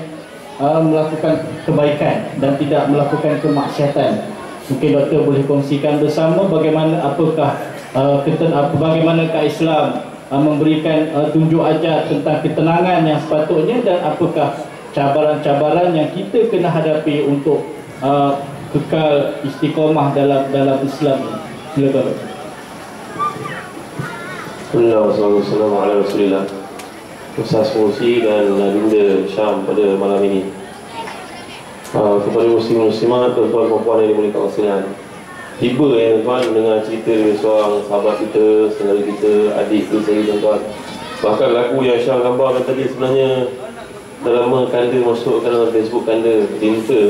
kebaikan dan tidak melakukan kemaksiatan. Mungkin doktor boleh kongsikan bersama bagaimanakah Islam memberikan tunjuk ajar tentang ketenangan yang sepatutnya, dan apakah cabaran-cabaran yang kita kena hadapi untuk kekal istiqamah dalam Islam. Silakan. Alhamdulillah. Ustaz Fauzi dan Dinda Syam pada malam ini. Kepada muslim-muslimat, tuan-tuan dan puan yang dimuliakan Allah sekalian, tiba tuan dengan cerita dari seorang sahabat kita, saudara kita, adik kita sendiri tuan-tuan. Bahkan lagu yang Syam gambarkan tadi sebenarnya dah lama Kanda masukkan dalam Facebook Kanda, Dinta.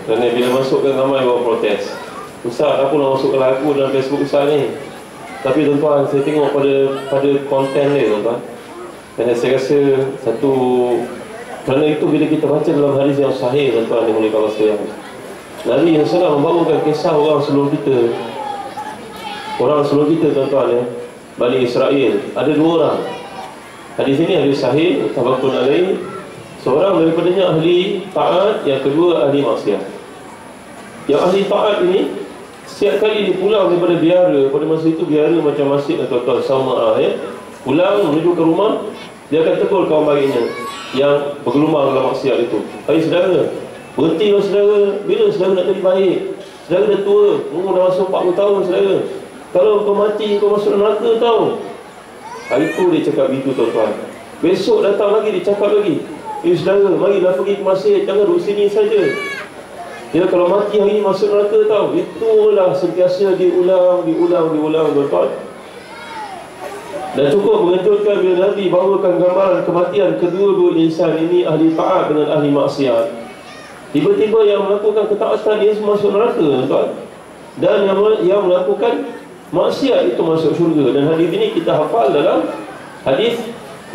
Kerana bila masukkan ramai orang protes, Ustaz, apa nak masukkan lagu dalam Facebook Ustaz ni? Tapi tuan-tuan, saya tengok pada konten dia tuan-tuan. Kerana saya rasa kerana itu bila kita baca dalam hadis yang sahih tuan-tuan yang dimuliakan Allah sekalian, Nabi yang sedang membawakan kisah orang sebelum kita. Orang sebelum kita tuan-tuan Bani Israel, ada 2 orang. Hadis ini hadis sahih, muttafaqun alaih. Seorang daripadanya ahli taat, yang kedua ahli maksiat. Yang ahli taat ini setiap kali dia pulang daripada biara, pada masa itu biara macam masjid tuan-tuan, Sauma'ah pulang menuju ke rumah, dia akan tegur kawan baiknya yang bergelumang dalam maksiat itu. Hai saudara, berhentilah saudara, bila saudara nak jadi baik? Saudara dah tua, umur dah masuk 40 tahun saudara. Kalau kau mati, kau masuk neraka tau. Hari itu dia cakap begitu tuan-tuan. Besok datang lagi, dia cakap lagi, saudara, marilah pergi ke masjid, jangan duduk sini saja. Dia kalau mati hari ini masuk neraka tau. Itulah sentiasa diulang tuan-tuan. Dan cukup mengejutkan bila Nabi bawakan gambaran kematian kedua-dua insan ini, ahli taat dengan ahli maksiat. Tiba-tiba yang melakukan ketaatan dia masuk neraka tuan-tuan, dan yang melakukan maksiat itu masuk syurga. Dan hadis ini kita hafal dalam hadis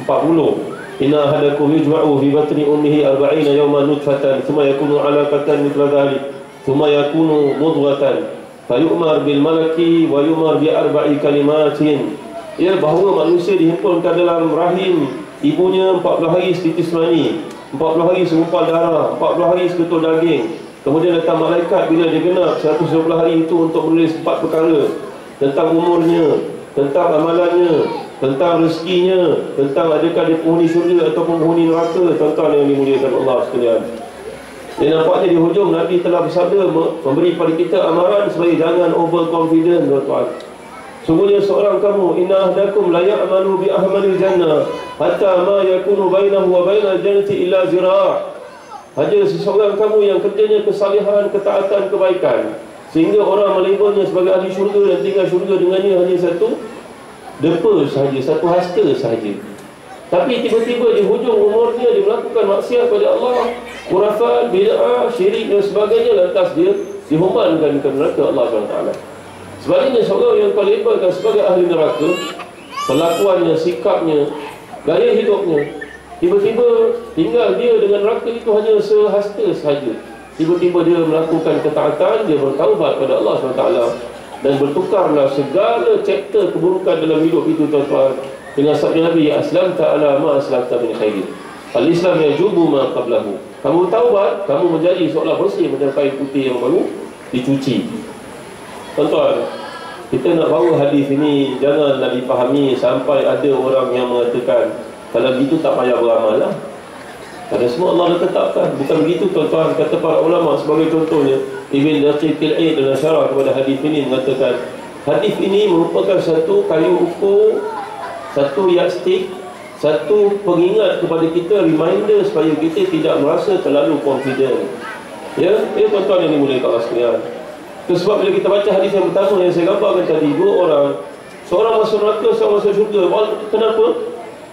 40. Inna ahadakum yujma'u fi batni ummihi 40 yawman nutfatan thumma yakunu 'alaqatan mithla dhalik thumma yakunu mudghatan fayu'mar bil malaki wa yu'mar bi 4 kalimatin. Bahawa manusia dihimpunkan dalam rahim ibunya 40 hari setitis mani, 40 hari segumpal darah, 40 hari seketul daging, Kemudian datang malaikat bila dia genap 120 hari itu untuk menulis 4 perkara tentang umurnya, tentang amalannya, tentang rezekinya, tentang adakah dia penghuni syurga atau penghuni neraka. Tuan-tuan yang dimuliakan Allah sekalian, dan nampaknya di hujung Nabi telah bersabda memberi pada kita amaran supaya jangan overconfident. Tuan-tuan, sungguhnya seorang kamu, inna ahdakum la ya'malu bi ahmalil jannah hatta ma yakunu bainahu wa bainal jannati illa zira'. Hanya seseorang kamu yang kerjanya kesalihan, ketaatan, kebaikan, sehingga orang melabelnya sebagai ahli syurga dan tinggal syurga dengannya hanya satu depa sahaja, satu hasta sahaja. Tapi tiba-tiba di hujung umurnya dia melakukan maksiat pada Allah, khurafat, bid'ah, syirik dan sebagainya, lantas dia dihumbankan ke neraka Allah SWT. Sebaliknya seorang yang kau labelkan sebagai ahli neraka, perlakuannya, sikapnya, gaya hidupnya, tiba-tiba tinggal dia dengan neraka itu hanya sehasta sahaja. Tiba-tiba dia melakukan ketaatan, dia bertaubat pada Allah SWT, dan bertukarlah segala chapter keburukan dalam hidup itu, tuan-tuan, dengan sabda Nabi, aslamta ala ma aslamta min khairin. Al-Islam yajubu ma qablahu. Kamu taubat, kamu menjadi seolah bersih macam kain putih yang baru dicuci. Tuan-tuan, kita nak bawa hadis ini janganlah dipahami sampai ada orang yang mengatakan kalau begitu tak payah beramal lah. Kerana semua Allah dah tetapkan. Bukan begitu, tuan-tuan. Kata para ulama sebagai contohnya, Ibn Daqiqil Aid dalam syarah kepada hadis ini mengatakan, hadis ini merupakan satu kayu ukur, satu yardstick, satu pengingat kepada kita, reminder supaya kita tidak merasa terlalu confident. Ya, tuan-tuan yang dimuliakan Allah sekalian. Itu sebab bila kita baca hadis yang pertama yang saya gambarkan tadi, dua orang, seorang masuk neraka, seorang masuk syurga. Kenapa?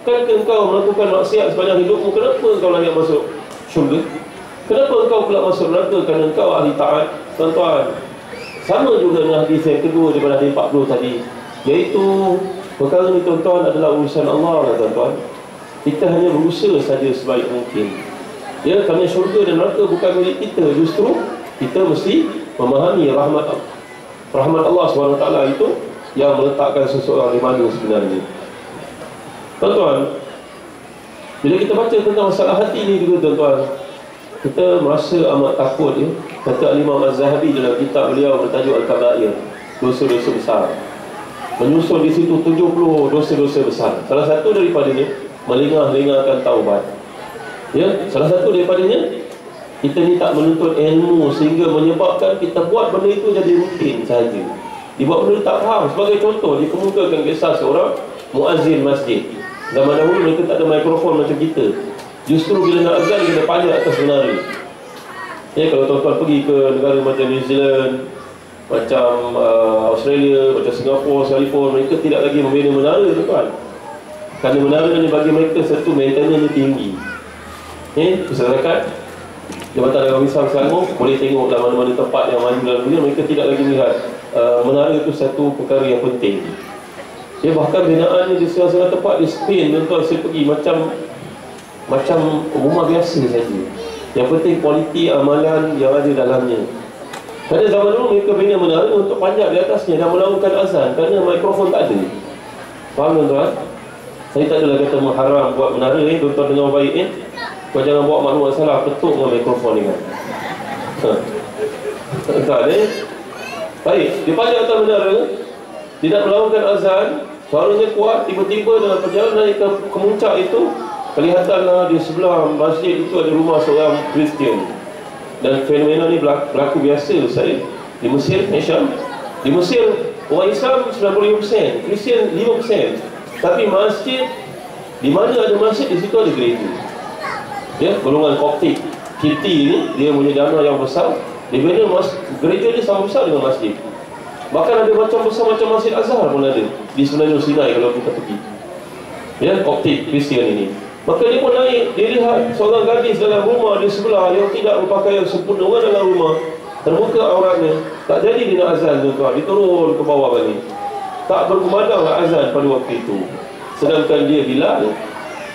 Kan engkau melakukan maksiat sepanjang hidupmu, kenapa engkau layak masuk syurga? Kenapa engkau pula masuk neraka? Kerana engkau ahli taat. Tuan-tuan, sama juga dengan hadis yang kedua daripada hadis 40 tadi, iaitu perkara ni, tuan-tuan, adalah urusan Allah, tuan-tuan. Kita hanya berusaha saja sebaik mungkin. Ya, kerana syurga dan neraka bukan milik kita. Justru kita mesti memahami rahmat Allah SWT itu yang meletakkan seseorang di mana sebenarnya. Tuan-tuan, bila kita baca tentang masalah hati ni juga, tuan-tuan, kita merasa amat takut, ya. Kata Imam Az-Zahabi dalam kitab beliau bertajuk Al-Kabair, dosa-dosa besar, menyusul di situ 70 dosa-dosa besar. Salah satu daripadanya melengah-lengahkan taubat. Ya, salah satu daripadanya, kita ni tak menuntut ilmu sehingga menyebabkan kita buat benda itu jadi rutin saja. Dibuat benda tak faham. Sebagai contoh, dikemukakan kisah seorang muazzin masjid. Zaman dahulu mereka tak ada mikrofon macam kita. Justru bila nak azan, kita panjat atas menara. Ya, kalau tuan-tuan pergi ke negara macam New Zealand, macam Australia, macam Singapura sekalipun, mereka tidak lagi membina menara, tuan-tuan. Kerana menara ni bagi mereka satu maintenance tinggi. Masyarakat Jabatan Dagang Misal Selangor boleh tengok dalam mana-mana tempat yang maju dalam dunia, mereka tidak lagi melihat menara itu satu perkara yang penting. Ya, bahkan binaannya di salah-salah tempat di Spain, tuan-tuan, saya pergi macam rumah biasa saja. Yang penting kualiti amalan yang ada dalamnya. Pada zaman dulu mereka bina menara untuk panjat di atasnya dan melakukan azan, kerana mikrofon tak ada. Faham, tuan-tuan? Saya tak adalah kata mengharam buat menara, tuan-tuan dengar baik. Kau jangan buat maklumat salah, ketuk dengan mikrofon ni kan. Tak ada. Baik, dia panjat atas menara, tidak melakukan azan, suaranya kuat. Tiba-tiba dalam perjalanan ke kemuncak itu, kelihatanlah di sebelah masjid itu ada rumah seorang Kristian. Dan fenomena ni berlaku biasa, saya di Mesir, Syam. Di Mesir, orang Islam 95%, Kristian 5%. Tapi masjid, di mana ada masjid, di situ ada gereja. Ya, golongan Koptik Kipti ni, dia punya dana yang besar. Dia bina gereja ni sama besar dengan masjid. Bahkan ada macam besar macam Masjid Azhar pun ada di Semenanjung Sinai kalau kita pergi. Ya, Koptik Kristian ini. Maka dia pun naik, dia lihat seorang gadis dalam rumah di sebelah yang tidak berpakaian sempurna, orang dalam rumah, terbuka auratnya. Tak jadi dia nak azan, tuan-tuan. Dia turun ke bawah balik. Tak berkumandanglah azan pada waktu itu. Sedangkan dia Bilal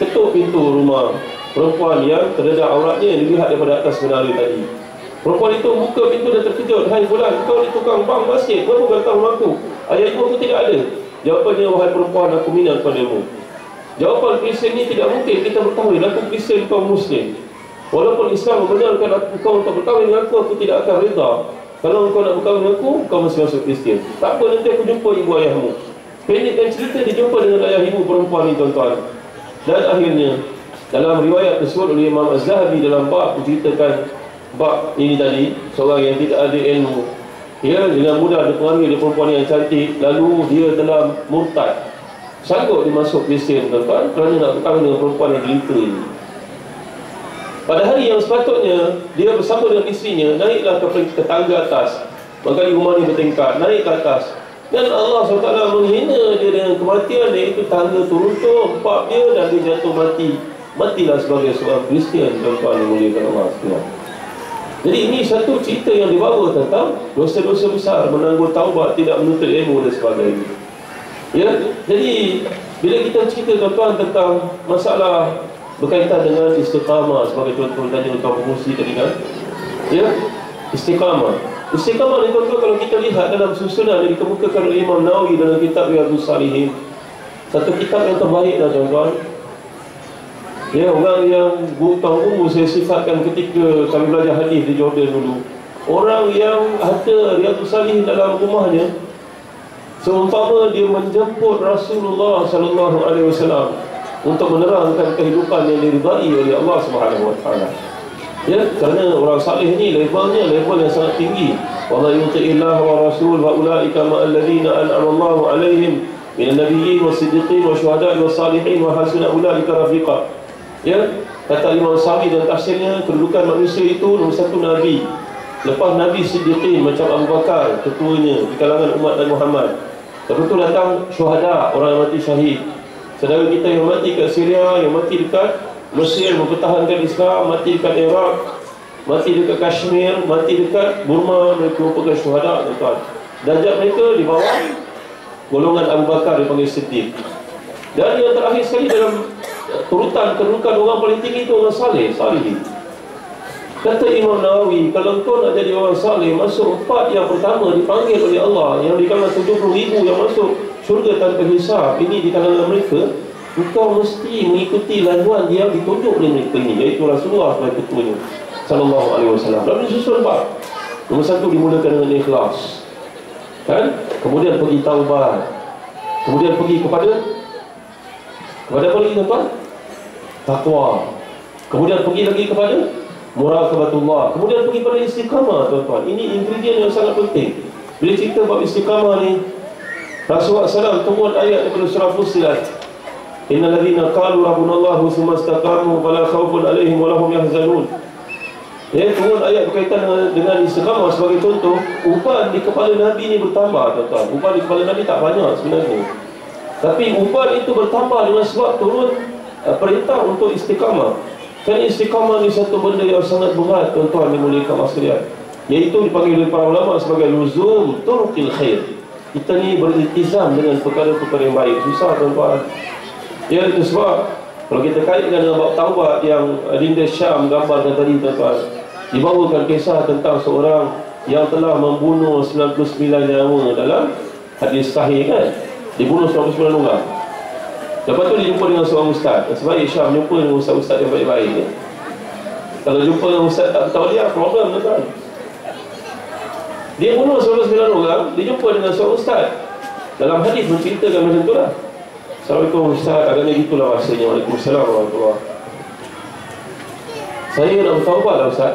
ketuk pintu rumah perempuan yang terdedah auratnya yang dilihat daripada atas menara tadi. Perempuan itu buka pintu dan terkejut. Hai fulan, kau ni tukang bang masjid, kenapa kau datang rumah aku? Ayah ibu aku tidak ada. Jawapannya, wahai perempuan, aku minat padamu. Jawapan Kristian ni tidak mungkin kita bertahu. Aku Kristian, kau Muslim. Walaupun Islam membenarkan engkau untuk berkahwin dengan aku tidak akan reda. Kalau engkau nak berkahwin dengan aku, kau masih masuk Kristian. Tak apa, nanti aku jumpa ibu ayahmu. Pendekkan cerita, dia jumpa dengan ayah ibu perempuan ni, tuan-tuan. Dan akhirnya dalam riwayat tersebut oleh Imam Az-Zahabi dalam bab menceritakan bab ini tadi, seorang yang tidak ada ilmu, ya, dengan mudah dipengaruhi oleh perempuan yang cantik, lalu dia telah murtad, sanggup dia masuk Kristian, tuan-tuan, kerana nak berkahwin dengan perempuan yang jelita ini. Pada hari yang sepatutnya dia bersama dengan isterinya naiklah ke tangga atas. Maka di rumah ni bertingkat, naik ke atas. Dan Allah SWT menghina dia dengan kematian, iaitu tangga turun empat dia dan dia jatuh mati. Matilah sebagai seorang Kristian, tuan-tuan dimuliakan Allah SWT. Jadi ini satu cerita yang dibawa tentang dosa-dosa besar, menangguh taubat, tidak menuntut ilmu dan sebagainya. Ya, jadi bila kita cerita, tuan-tuan, tentang masalah berkaitan dengan istiqamah, sebagai contoh tadi untuk fungsi tadi kan, ya, istiqamah ni, tuan-tuan, kalau kita lihat dalam susunan yang dikemukakan oleh Imam Nawawi dalam kitab Riyadhus Salihin, satu kitab yang terbaik dah, tuan-tuan. Ya, orang yang tahu saya sifatkan ketika kami belajar hadis di Jordan dulu, orang yang ada Riyadhus Salihin dalam rumahnya, seumpama dia menjemput Rasulullah sallallahu alaihi wasallam untuk menerangkan kehidupan yang diridai oleh Allah Subhanahu wa taala. Ya, kerana orang saleh ni levelnya level yang sangat tinggi. Wa may yuti'illah wa rasul wa ulaika ma alladhina an'ama Allahu 'alaihim minan nabiyyin was-siddiqin wasyuhada'i was-salihin wa hasuna ulaika rafiqa. Ya, kata Imam Sawi dan tafsirnya, kedudukan manusia itu nombor satu Nabi, lepas Nabi Siddiqin macam Abu Bakar, ketuanya di kalangan umat Nabi Muhammad. Lepas itu datang syuhada, orang yang mati syahid. Saudara kita yang mati kat Syria, yang mati dekat Mesir mempertahankan Islam, mati dekat Iraq, mati dekat Kashmir, mati dekat Burma, mereka merupakan syuhada, tuan-tuan. Darjat mereka di bawah golongan Abu Bakar dipanggil Siddiq. Dan yang terakhir sekali dalam turutan kedudukan orang paling tinggi itu orang saleh, salihin. Kata Imam Nawawi, kalau kau nak jadi orang saleh, masuk empat yang pertama dipanggil oleh Allah, yang di kalangan 70,000 yang masuk syurga tanpa hisab, ini di kalangan mereka, engkau mesti mengikuti laluan dia ditunjuk oleh mereka ini, iaitu Rasulullah sebagai ketuanya sallallahu alaihi wasallam. Lalu disusun bab. Nombor satu dimulakan dengan ikhlas, kan? Kemudian pergi taubat, kemudian pergi kepada apa lagi, tuan? Taqwa. Kemudian pergi lagi kepada muraqabatullah. Kemudian pergi pada istiqamah, tuan-tuan. Ini ingredient yang sangat penting. Bila cerita bab istiqamah ni, Rasulullah SAW turun ayat daripada surah Fussilat. Innal ladzina qalu rabbunallahu tsumma istaqamu fala khaufun 'alaihim wa lahum yahzanun. Ya, turun ayat berkaitan dengan istiqamah sebagai contoh. Uban di kepala Nabi ni bertambah, tuan-tuan. Uban di kepala Nabi tak banyak sebenarnya, tapi uban itu bertambah dengan sebab turun perintah untuk istiqamah. Kerana istiqamah ni satu benda yang sangat berat, tuan-tuan dimuliakan Allah sekalian, iaitu dipanggil oleh para ulama sebagai luzum turuqil khair. Kita ni beriltizam dengan perkara-perkara yang baik. Susah, tuan-tuan. Ya, itu sebab kalau kita kaitkan dengan bab taubat yang Linda Syam gambarkan tadi, tuan-tuan, dibawakan kisah tentang seorang yang telah membunuh 99 nyawa dalam hadis sahih, kan? Dibunuh 99 orang. Lepas tu dia jumpa dengan seorang ustaz. Sebaik Syam jumpa dengan ustaz-ustaz yang baik-baik, ya? Kalau jumpa dengan ustaz tak tahu dia, problem, tuan-tuan. Dia bunuh 99 orang, dia jumpa dengan seorang ustaz. Dalam hadis menceritakan macam tu lah. Assalamualaikum ustaz, agaknya gitulah rasanya. Waalaikumsalam warahmatullahi. Saya nak bertaubat lah ustaz.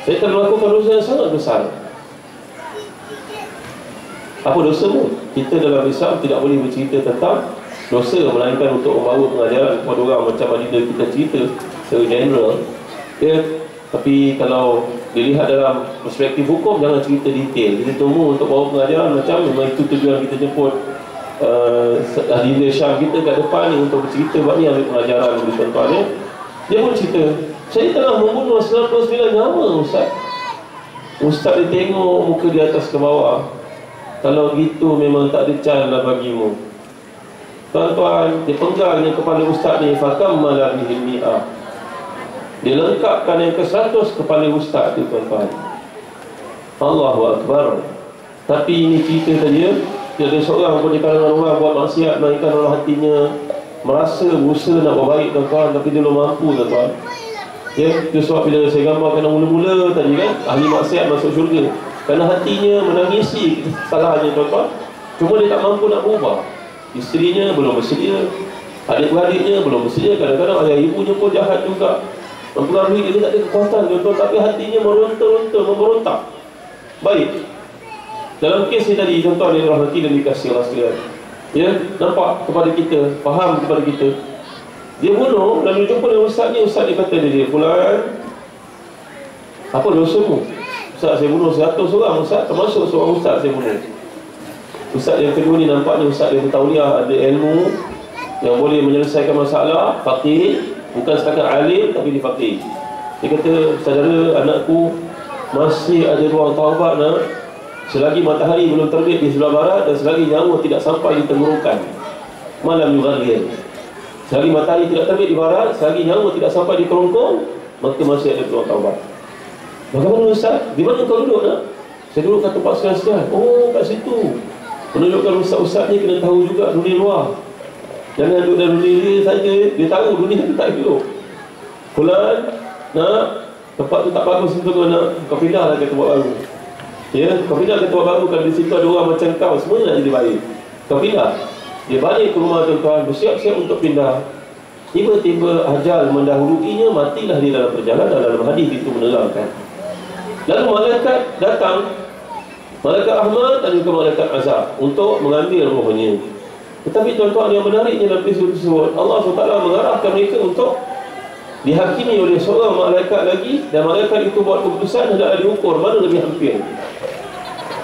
Saya telah melakukan dosa yang sangat besar. Apa dosamu? Kita dalam Islam tidak boleh bercerita tentang dosa, melainkan untuk membawa pengajaran kepada orang macam mana kita cerita secara general, ya. Tapi kalau dilihat dalam perspektif hukum, jangan cerita detail. Kita tunggu untuk bawa pengajaran macam memang itu tujuan kita jemput Ahli Syam kita kat depan ni, untuk bercerita buat ni, ambil pengajaran bagi tuan-tuan, ya. Dia pun cerita, saya telah membunuh 99 nyawa ustaz. Ustaz dia tengok muka di atas ke bawah. Kalau gitu memang tak ada can lah bagimu. Tuan-tuan, dia penggangnya kepala ustaz ni, fakam malah bihil mi'ah. Dia lengkapkan yang ke-100 kepala ustaz tu, tuan-tuan. Allahu Akbar. Tapi ini cerita saja. Dia ada seorang pun di kalangan orang buat maksiat, melainkan orang hatinya merasa berusaha nak berbaik, tuan-tuan, tapi dia belum mampu, tuan-tuan. Ya, itu sebab bila saya gambarkan mula-mula tadi kan, ahli maksiat masuk syurga kerana hatinya menangisi kesalahannya tuan-tuan. Cuma dia tak mampu nak berubah. Isterinya belum bersedia, adik-beradiknya belum bersedia, kadang-kadang ayah ibunya pun jahat juga, mempengaruhi dia, tak ada kekuatan tuan-tuan, tapi hatinya meronta-ronta, memberontak. Baik, dalam kes ni tadi tuan-tuan yang dirahmati dan dikasihi Allah sekalian, ya, nampak kepada kita, faham kepada kita. Dia bunuh, lalu jumpa dengan ustaz ni, ustaz dia kata dia, fulan, apa dosamu? Ustaz, saya bunuh 100 orang, ustaz, termasuk seorang ustaz saya bunuh. Ustaz yang kedua ni nampaknya ustaz yang bertauliah, ada ilmu yang boleh menyelesaikan masalah, faqih, bukan setakat alim tapi dia faqih. Dia kata, saudara, anakku masih ada ruang taubat nak, selagi matahari belum terbit di sebelah barat dan selagi nyawa tidak sampai di tenggorokan. Malam yughalir. Selagi matahari tidak terbit di barat, selagi nyawa tidak sampai di kerongkong, maka masih ada ruang taubat. Bagaimana ustaz? Di mana kau duduk nak? Saya duduk kat tempat sekian-sekian. Oh, kat situ. Menunjukkan ustaz-ustaz ni kena tahu juga dunia luar. Jangan duduk dalam dunia dia saja. Dia tahu dunia tu tak duduk. Fulan, nak tempat tu tak bagus untuk kau nak, kau pindahlah ke tempat baru. Ya, kau pindah ke tempat baru. Kalau di situ ada orang macam kau, semuanya nak jadi baik. Kau pindah. Dia balik ke rumah tuan-tuan, bersiap-siap untuk pindah. Tiba-tiba ajal mendahuluinya, matilah dia dalam perjalanan. Dalam hadis itu menerangkan. Lalu malaikat datang, malaikat rahmat dan juga malaikat azab untuk mengambil rohnya. Tetapi tuan-tuan, yang menariknya dalam peristiwa tersebut, Allah SWT mengarahkan mereka untuk dihakimi oleh seorang malaikat lagi, dan malaikat itu buat keputusan hendaklah diukur mana lebih hampir.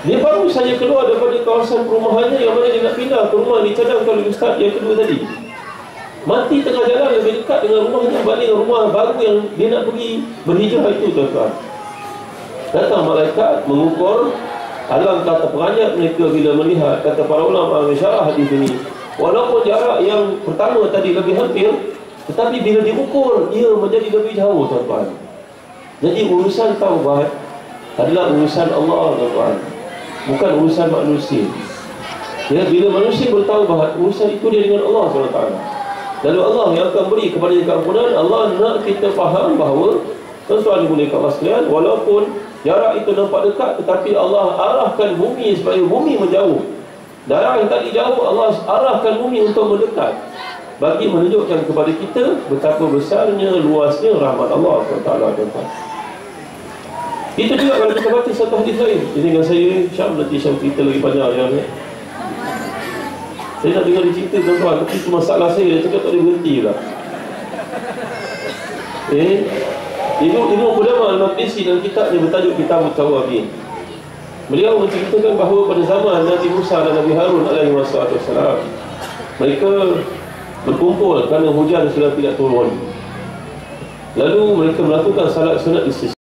Dia baru saja keluar daripada kawasan perumahannya yang mana dia nak pindah ke rumah yang dicadangkan oleh ustaz yang kedua tadi. Mati tengah jalan lebih dekat dengan rumahnya balik rumah baru yang dia nak pergi berhijrah itu tuan-tuan. Datang malaikat mengukur. Alangkah terperanjat mereka bila melihat, kata para ulama mensyarah hadis ini, walaupun jarak yang pertama tadi lebih hampir, tetapi bila diukur ia menjadi lebih jauh tuan-tuan. Jadi urusan taubat adalah urusan Allah tuan-tuan, bukan urusan manusia. Ya, bila manusia bertaubat, urusan itu dia dengan Allah SWT. Lalu Allah yang akan beri kepada keampunan. Allah nak kita faham bahawa tuan-tuan dimuliakan Allah sekalian, walaupun jarak itu nampak dekat, tetapi Allah arahkan bumi supaya bumi menjauh. Darah yang tadi jauh, Allah arahkan bumi untuk mendekat, bagi menunjukkan kepada kita betapa besarnya, luasnya rahmat Allah SWT. Itu juga kalau kita baca satu hadis lain. Ini dengan saya, Syam nanti Syam cerita lagi banyak yang saya nak dengar dia cerita tuan-tuan, tapi itu masalah saya, dia cakap tak boleh berhenti lah. Ibnu Qudamah Al-Maqdisi dalam kitabnya bertajuk Kitab At-Tawabin, beliau menceritakan bahawa pada zaman Nabi Musa dan Nabi Harun alaihi wassalam, mereka berkumpul kerana hujan sudah tidak turun. Lalu mereka melakukan salat sunat istisqa.